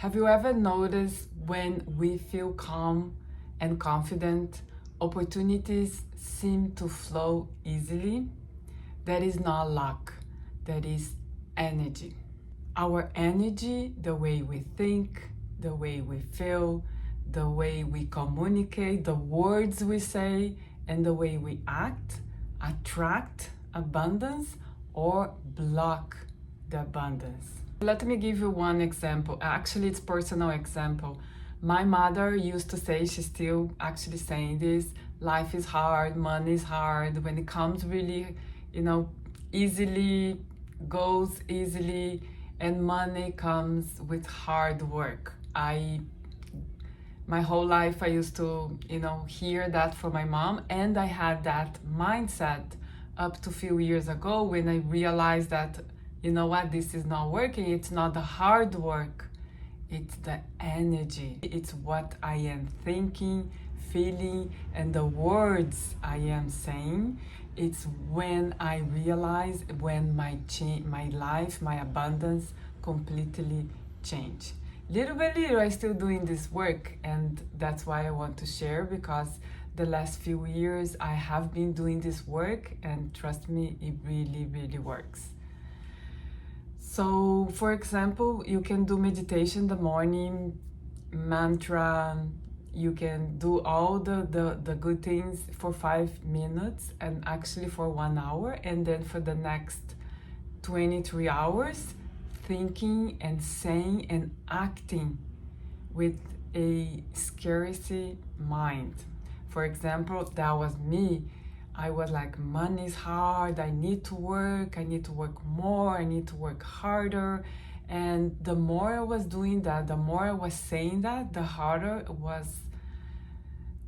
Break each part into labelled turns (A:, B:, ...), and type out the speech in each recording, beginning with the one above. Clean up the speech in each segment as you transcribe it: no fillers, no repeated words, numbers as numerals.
A: Have you ever noticed when we feel calm and confident, opportunities seem to flow easily? That is not luck, that is energy. Our energy, the way we think, the way we feel, the way we communicate, the words we say, and the way we act attract abundance or block the abundance. Let me give you one example. Actually, it's personal example. My mother used to say, she's still actually saying this, life is hard, money is hard. When it comes really, easily, goes easily, and money comes with hard work. My whole life I used to, hear that from my mom, and I had that mindset up to a few years ago when I realized that, this is not working. It's not the hard work, it's the energy. It's what I am thinking, feeling, and the words I am saying. It's when I realize when my life, my abundance completely change. Little by little, I'm still doing this work, and that's why I want to share, because the last few years I have been doing this work, and trust me, it really, really works. So, for example, you can do meditation in the morning, mantra, you can do all the good things for 5 minutes and actually for 1 hour, and then for the next 23 hours, thinking and saying and acting with a scarcity mind. For example, that was me. I was like, money is hard, I need to work more, I need to work harder. And the more I was doing that, the more I was saying that, the harder it was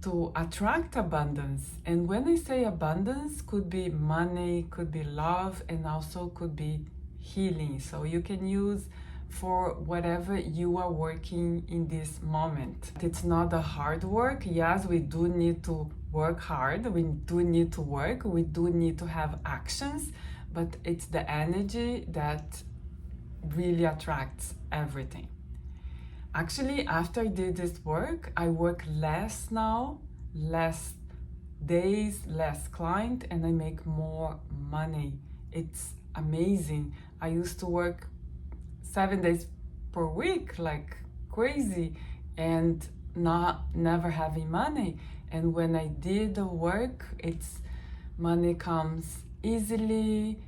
A: to attract abundance. And when I say abundance, could be money, could be love, and also could be healing. So you can use for whatever you are working in this moment. It's not the hard work. Yes, we do need to work hard, we do need to work, we do need to have actions, but it's the energy that really attracts everything. Actually, after I did this work, I work less now, less days, less client, and I make more money. It's amazing. I used to work 7 days per week like crazy and never having money. And when I did the work, money comes easily,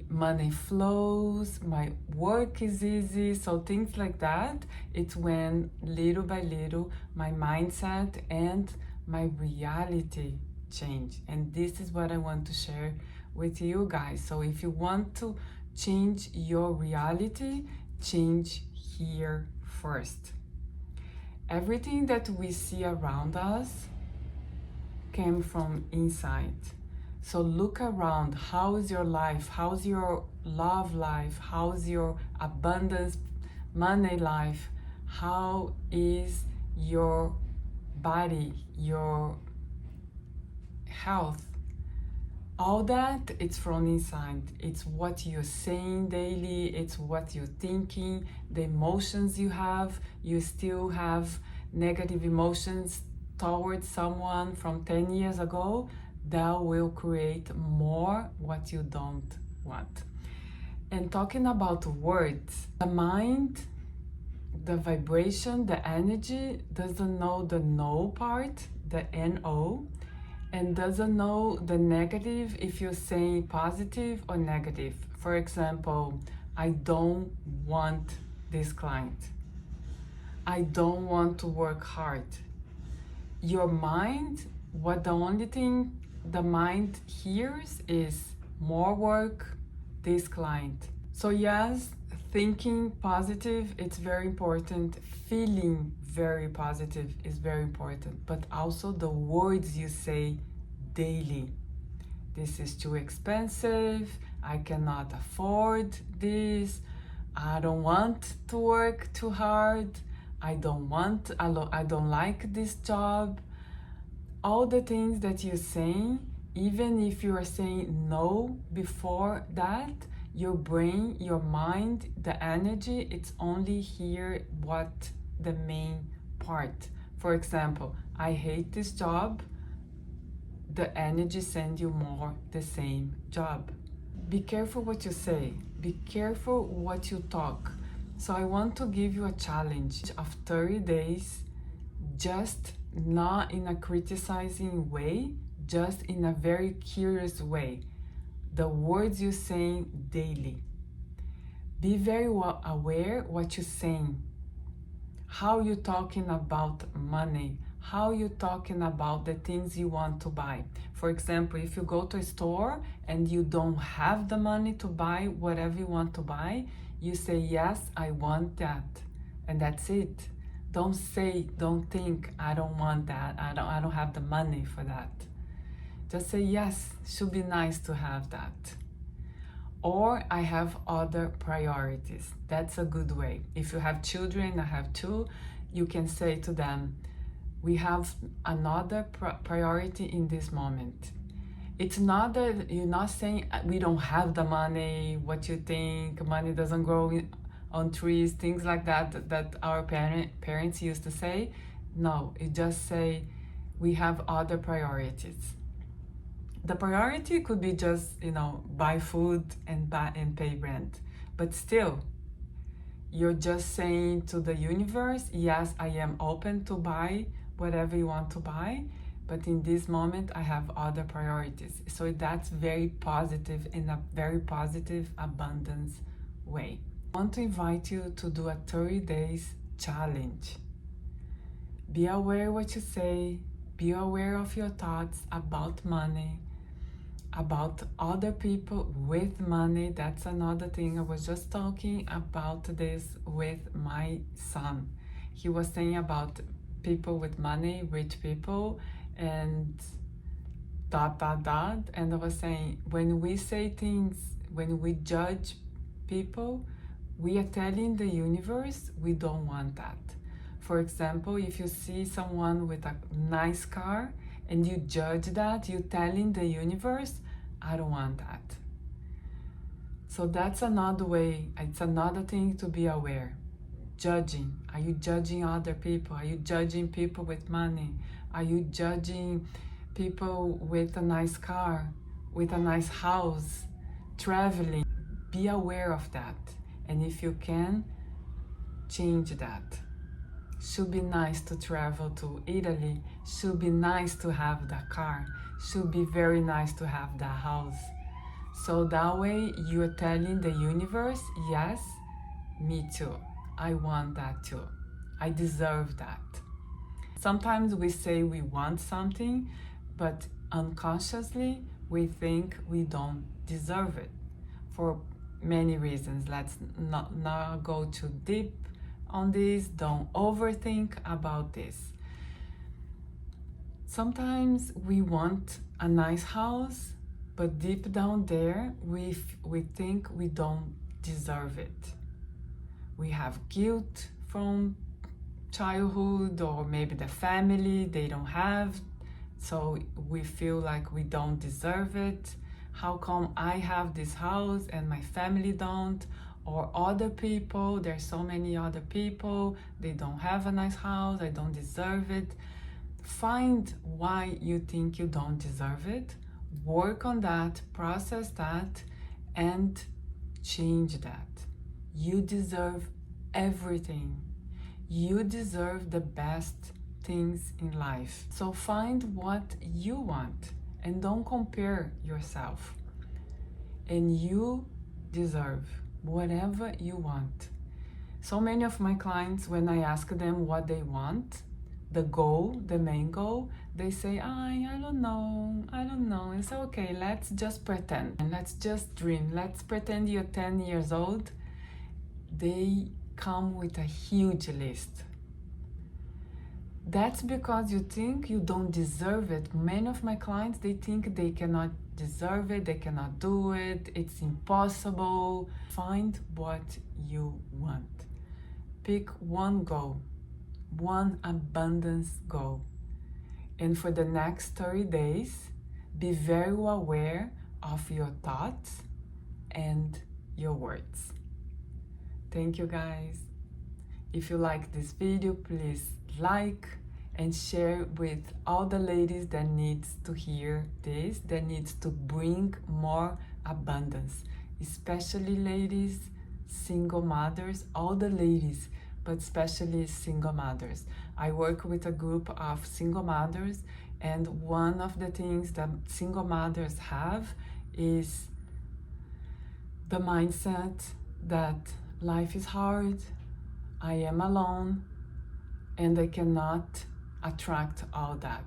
A: money flows, my work is easy, so things like that. It's when little by little my mindset and my reality change. And this is what I want to share with you guys. So if you want to change your reality, change here first. Everything that we see around us came from inside. So look around. How is your life? How's your love life? How's your abundance, money life? How is your body, your health? All that, it's from inside. It's what you're saying daily, it's what you're thinking, the emotions you have. You still have negative emotions towards someone from 10 years ago, that will create more what you don't want. And talking about words, the mind, the vibration, the energy doesn't know the no part, the NO, and doesn't know the negative if you're saying positive or negative. For example, I don't want this client. I don't want to work hard. Your mind, the only thing the mind hears is more work, this client. So yes, thinking positive, it's very important. Feeling very positive is very important, but also the words you say daily. This is too expensive, I cannot afford this, I don't want to work too hard, I don't like this job. All the things that you're saying, even if you are saying no before that, Your brain, your mind, the energy, it's only here what the main part. For example, I hate this job, the energy sends you more the same job. Be careful what you say, be careful what you talk. So I want to give you a challenge of 30 days, just not in a criticizing way, just in a very curious way. The words you're saying daily. Be very aware what you're saying, how you're talking about money, how you're talking about the things you want to buy. For example, if you go to a store and you don't have the money to buy whatever you want to buy, you say, yes, I want that. And that's it. Don't say, don't think, I don't want that. I don't have the money for that. Just say, yes, should be nice to have that. Or I have other priorities. That's a good way. If you have children, I have two, you can say to them, we have another priority in this moment. It's not that you're not saying we don't have the money, what you think, money doesn't grow on trees, things like that, that our parents used to say. No, you just say we have other priorities. The priority could be just, buy food and pay rent. But still, you're just saying to the universe, yes, I am open to buy whatever you want to buy, but in this moment, I have other priorities. So that's very positive, in a very positive abundance way. I want to invite you to do a 30 days challenge. Be aware what you say, be aware of your thoughts about money, about other people with money. That's another thing. I was just talking about this with my son. He was saying about people with money, rich people, and ... And I was saying, when we say things, when we judge people, we are telling the universe we don't want that. For example, if you see someone with a nice car and you judge that, you're telling the universe, I don't want that. So that's another way, it's another thing to be aware. Judging. Are you judging other people? Are you judging people with money? Are you judging people with a nice car, with a nice house, traveling? Be aware of that. And if you can, change that. Should be nice to travel to Italy. Should be nice to have that car. Should be very nice to have that house. So that way you're telling the universe, yes, me too. I want that too. I deserve that. Sometimes we say we want something, but unconsciously we think we don't deserve it for many reasons. Let's not go too deep on this. Don't overthink about this. Sometimes we want a nice house, but deep down there, we think we don't deserve it. We have guilt from childhood, or maybe the family, they don't have, so we feel like we don't deserve it. How come I have this house and my family don't? Or other people, there's so many other people, they don't have a nice house, I don't deserve it. Find why you think you don't deserve it, work on that, process that, and change that. You deserve everything. You deserve the best things in life. So find what you want and don't compare yourself. And you deserve whatever you want. So many of my clients, when I ask them what they want, the goal, the main goal, they say, I don't know. It's okay, let's just pretend. And let's just dream. Let's pretend you're 10 years old. They come with a huge list. That's because you think you don't deserve it. Many of my clients, they think they cannot deserve it, they cannot do it, it's impossible. Find what you want. Pick one goal, one abundance goal. And for the next 30 days, be very aware of your thoughts and your words. Thank you, guys. If you like this video, please like and share with all the ladies that needs to hear this, that needs to bring more abundance, especially ladies, single mothers, all the ladies, but especially single mothers. I work with a group of single mothers, and one of the things that single mothers have is the mindset that life is hard, I am alone, and I cannot attract all that.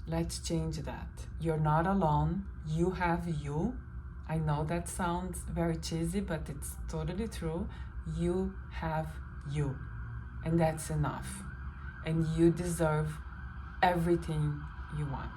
A: Let's change that. You're not alone. You have you. I know that sounds very cheesy, but it's totally true. You have you, and that's enough. And you deserve everything you want.